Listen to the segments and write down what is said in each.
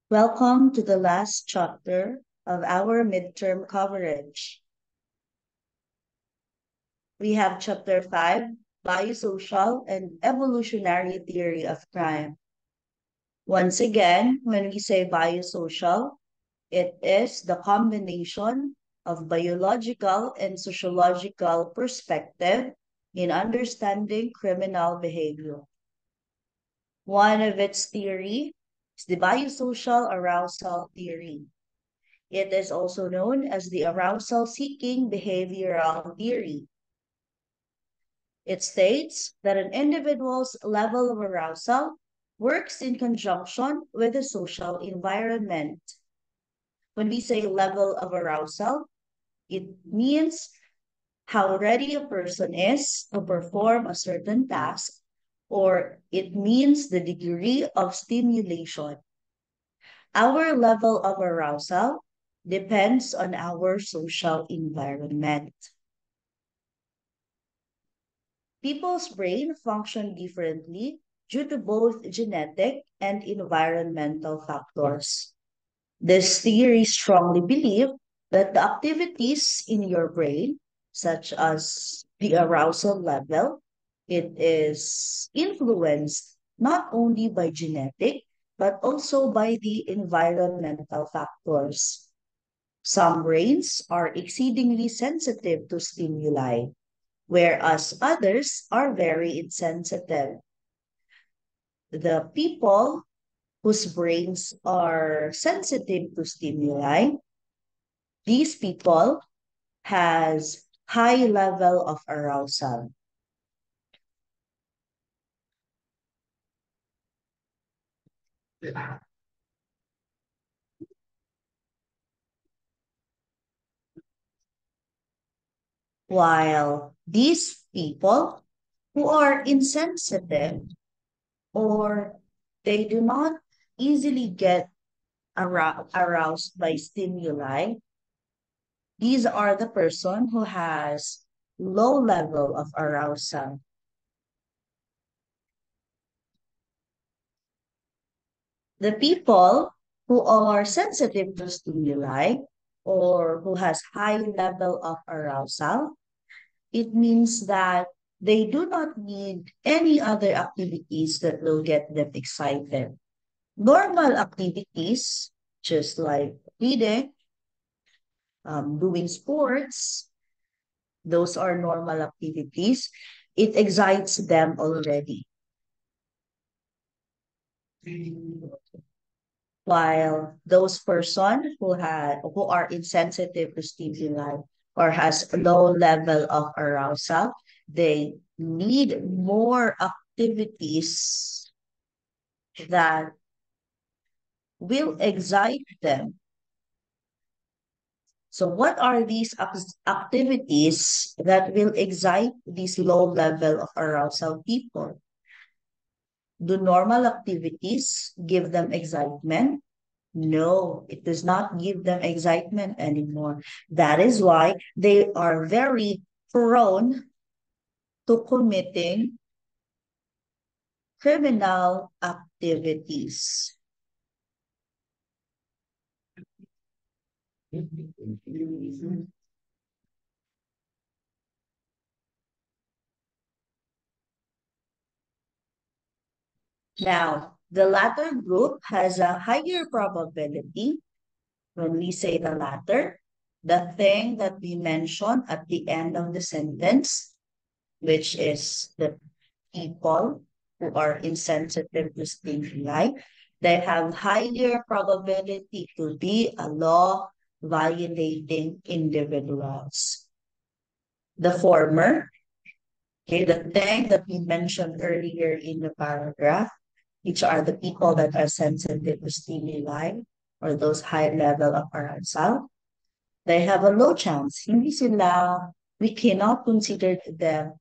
Welcome to the last chapter of our midterm coverage. We have chapter 5, Biosocial and Evolutionary Theory of Crime. Once again, when we say biosocial, it is the combination of biological and sociological perspective in understanding criminal behavior. One of its theory is the biosocial arousal theory. It is also known as the arousal-seeking behavioral theory. It states that an individual's level of arousal works in conjunction with the social environment. When we say level of arousal, it means how ready a person is to perform a certain task, or it means the degree of stimulation. Our level of arousal depends on our social environment. People's brain function differently due to both genetic and environmental factors. This theory strongly believes that the activities in your brain, such as the arousal level, it is influenced not only by genetic, but also by the environmental factors. Some brains are exceedingly sensitive to stimuli, whereas others are very insensitive. The people whose brains are sensitive to stimuli, these people has high level of arousal. While these people who are insensitive or they do not easily get aroused by stimuli, these are the person who has low level of arousal. The people who are sensitive to stimuli or who has high level of arousal, it means that they do not need any other activities that will get them excited. Normal activities, just like reading, doing sports, those are normal activities. It excites them already. While those person who are insensitive to stimuli or has low level of arousal, they need more activities that will excite them. So what are these activities that will excite this low level of arousal people? Do normal activities give them excitement? No, it does not give them excitement anymore. That is why they are very prone to committing criminal activities. Now, the latter group has a higher probability. When we say the latter, the thing that we mentioned at the end of the sentence, which is the people who are insensitive to stimuli, they have higher probability to be a law violating individuals. The former, okay, the thing that we mentioned earlier in the paragraph, which are the people that are sensitive to stimuli or those high level of arousal, they have a low chance. Hindi sila, we cannot consider them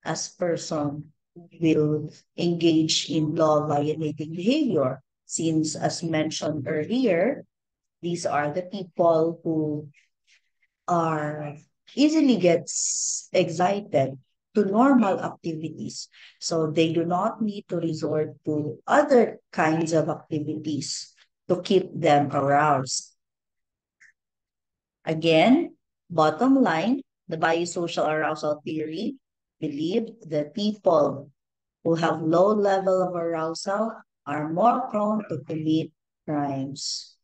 as person will engage in law violating behavior. Since, as mentioned earlier, these are the people who are easily gets excited to normal activities. So they do not need to resort to other kinds of activities to keep them aroused. Again, bottom line, the biosocial arousal theory believed that people who have low level of arousal are more prone to commit crimes.